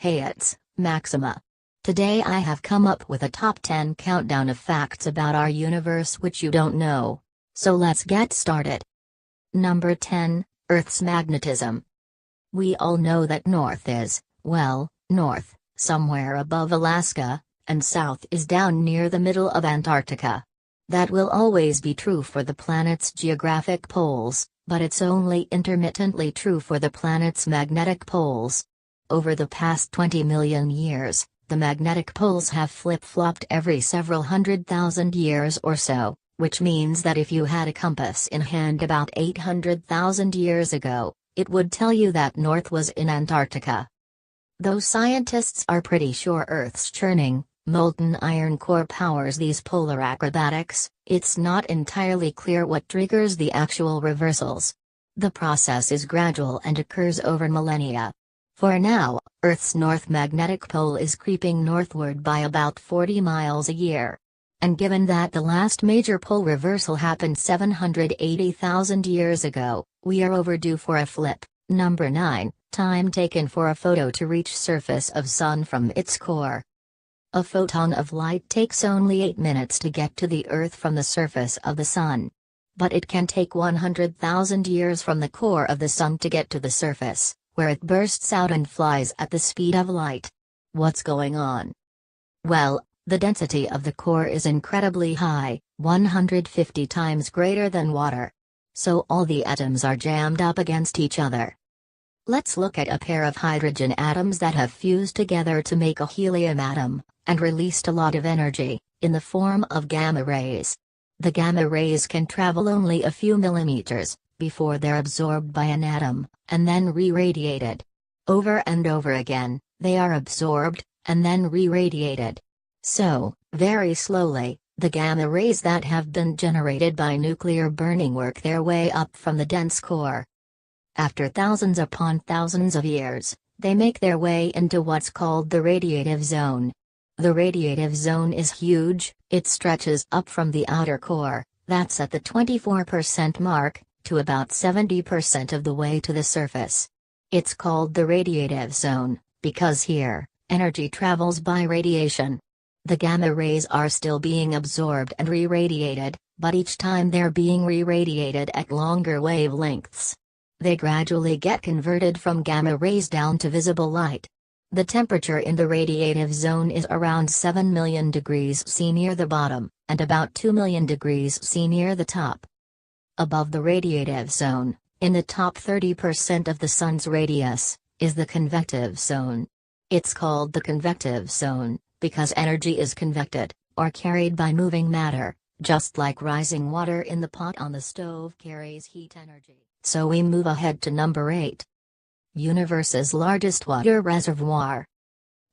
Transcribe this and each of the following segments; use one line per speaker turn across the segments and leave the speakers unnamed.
Hey, it's Maxima. Today I have come up with a top 10 countdown of facts about our universe which you don't know. So let's get started. Number 10, Earth's magnetism. We all know that north is, well, north, somewhere above Alaska, and south is down near the middle of Antarctica. That will always be true for the planet's geographic poles, but it's only intermittently true for the planet's magnetic poles. Over the past 20 million years, the magnetic poles have flip-flopped every several 100,000 years or so, which means that if you had a compass in hand about 800,000 years ago, it would tell you that north was in Antarctica. Though scientists are pretty sure Earth's churning, molten iron core powers these polar acrobatics, it's not entirely clear what triggers the actual reversals. The process is gradual and occurs over millennia. For now, Earth's north magnetic pole is creeping northward by about 40 miles a year. And given that the last major pole reversal happened 780,000 years ago, we are overdue for a flip. Number 9, time taken for a photo to reach surface of Sun from its core. A photon of light takes only 8 minutes to get to the Earth from the surface of the Sun. But it can take 100,000 years from the core of the Sun to get to the surface, where it bursts out and flies at the speed of light. What's going on? Well, the density of the core is incredibly high, 150 times greater than water. So all the atoms are jammed up against each other. Let's look at a pair of hydrogen atoms that have fused together to make a helium atom, and released a lot of energy, in the form of gamma rays. The gamma rays can travel only a few millimeters, before they're absorbed by an atom, and then re-radiated. Over and over again, they are absorbed, and then re-radiated. So, very slowly, the gamma rays that have been generated by nuclear burning work their way up from the dense core. After thousands upon thousands of years, they make their way into what's called the radiative zone. The radiative zone is huge, it stretches up from the outer core, that's at the 24% mark, to about 70% of the way to the surface. It's called the radiative zone, because here, energy travels by radiation. The gamma rays are still being absorbed and re-radiated, but each time they're being re-radiated at longer wavelengths. They gradually get converted from gamma rays down to visible light. The temperature in the radiative zone is around 7 million degrees C near the bottom, and about 2 million degrees C near the top. Above the radiative zone, in the top 30% of the Sun's radius, is the convective zone. It's called the convective zone, because energy is convected, or carried by moving matter, just like rising water in the pot on the stove carries heat energy. So we move ahead to number 8. Universe's largest water reservoir.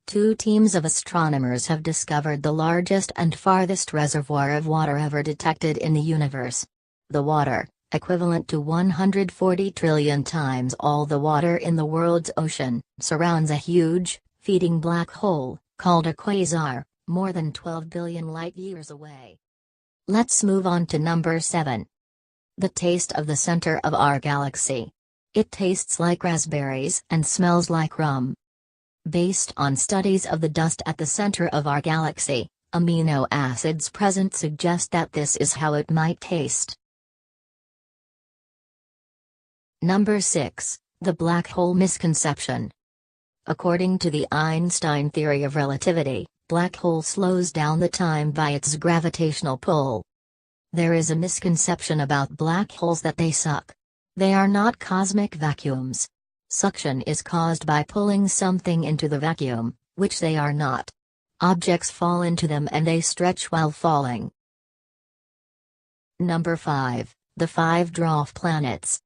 2 teams of astronomers have discovered the largest and farthest reservoir of water ever detected in the universe. The water, equivalent to 140 trillion times all the water in the world's ocean, surrounds a huge, feeding black hole, called a quasar, more than 12 billion light-years away. Let's move on to number 7. The taste of the center of our galaxy. It tastes like raspberries and smells like rum. Based on studies of the dust at the center of our galaxy, amino acids present suggest that this is how it might taste. Number 6, the black hole misconception. According to the Einstein theory of relativity, black hole slows down the time by its gravitational pull. There is a misconception about black holes that they suck. They are not cosmic vacuums. Suction is caused by pulling something into the vacuum, which they are not. Objects fall into them and they stretch while falling. Number 5, the 5 dwarf planets.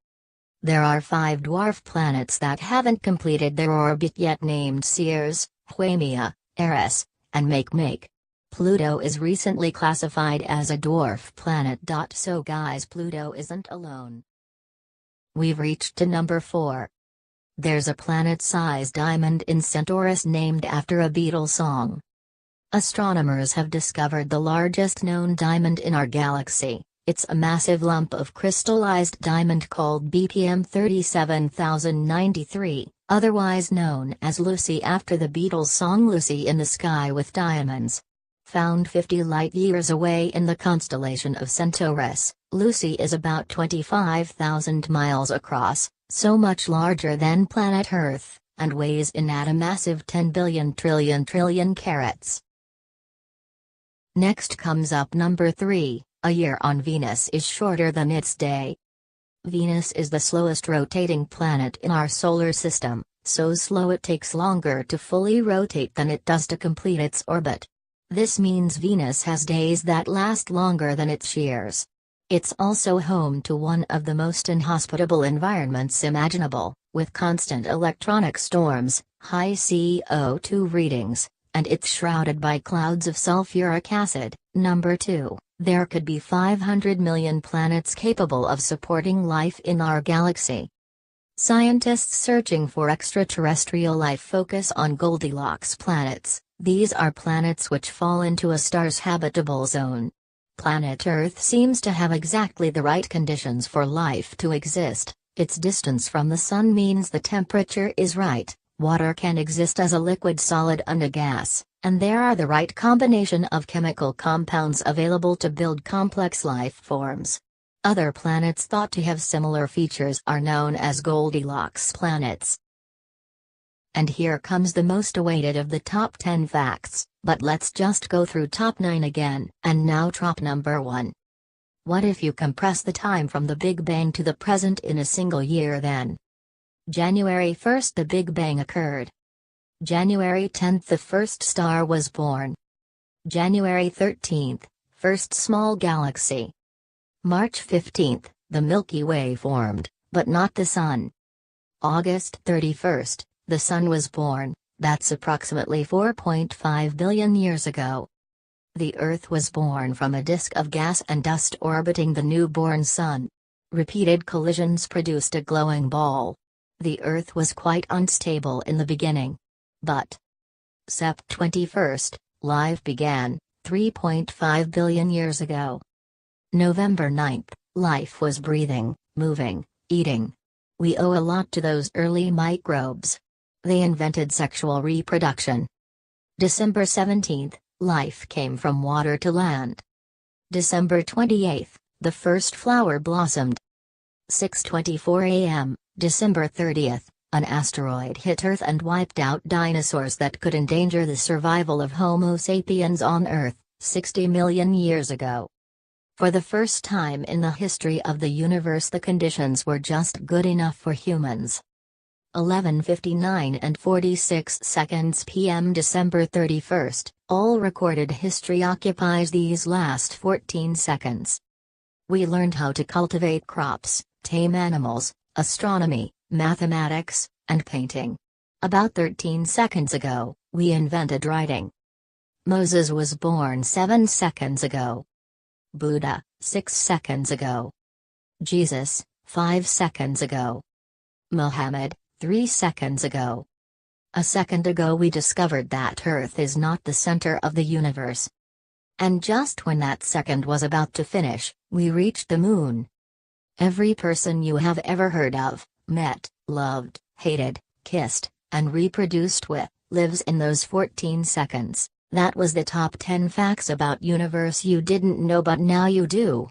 There are 5 dwarf planets that haven't completed their orbit yet, named Ceres, Haumea, Eris, and Makemake. Pluto is recently classified as a dwarf planet. So guys, Pluto isn't alone. We've reached to number 4. There's a planet-sized diamond in Centaurus named after a Beatles song. Astronomers have discovered the largest known diamond in our galaxy. It's a massive lump of crystallized diamond called BPM 37093, otherwise known as Lucy after the Beatles' song Lucy in the Sky with Diamonds. Found 50 light-years away in the constellation of Centaurus, Lucy is about 25,000 miles across, so much larger than planet Earth, and weighs in at a massive 10 billion trillion carats. Next comes up number 3, a year on Venus is shorter than its day. Venus is the slowest rotating planet in our solar system, so slow it takes longer to fully rotate than it does to complete its orbit. This means Venus has days that last longer than its years. It's also home to one of the most inhospitable environments imaginable, with constant electronic storms, high CO2 readings, and it's shrouded by clouds of sulfuric acid. Number 2, there could be 500 million planets capable of supporting life in our galaxy. Scientists searching for extraterrestrial life focus on Goldilocks planets. These are planets which fall into a star's habitable zone. Planet Earth seems to have exactly the right conditions for life to exist. Its distance from the Sun means the temperature is right, water can exist as a liquid, solid and a gas, and there are the right combination of chemical compounds available to build complex life forms. Other planets thought to have similar features are known as Goldilocks planets. And here comes the most awaited of the top 10 facts, but let's just go through top 9 again. And now top number 1. What if you compress the time from the Big Bang to the present in a single year then? January 1st the Big Bang occurred. January 10th the first star was born. January 13th, first small galaxy. March 15th, the Milky Way formed, but not the Sun. August 31st, the Sun was born, that's approximately 4.5 billion years ago. The Earth was born from a disk of gas and dust orbiting the newborn Sun. Repeated collisions produced a glowing ball. The Earth was quite unstable in the beginning. But Sept 21st, life began, 3.5 billion years ago. November 9th, life was breathing, moving, eating. We owe a lot to those early microbes. They invented sexual reproduction. December 17th, life came from water to land. December 28th, the first flower blossomed. 6:24 a.m., December 30th, an asteroid hit Earth and wiped out dinosaurs that could endanger the survival of Homo sapiens on Earth, 60 million years ago. For the first time in the history of the universe the conditions were just good enough for humans. 11:59 and 46 seconds p.m. December 31st, all recorded history occupies these last 14 seconds. We learned how to cultivate crops, tame animals, astronomy, mathematics, and painting. About 13 seconds ago, we invented writing. Moses was born 7 seconds ago. Buddha, 6 seconds ago. Jesus, 5 seconds ago. Muhammad, 3 seconds ago. A second ago we discovered that Earth is not the center of the universe. And just when that second was about to finish, we reached the moon. Every person you have ever heard of, met, loved, hated, kissed, and reproduced with, lives in those 14 seconds. That was the top 10 facts about universe you didn't know but now you do.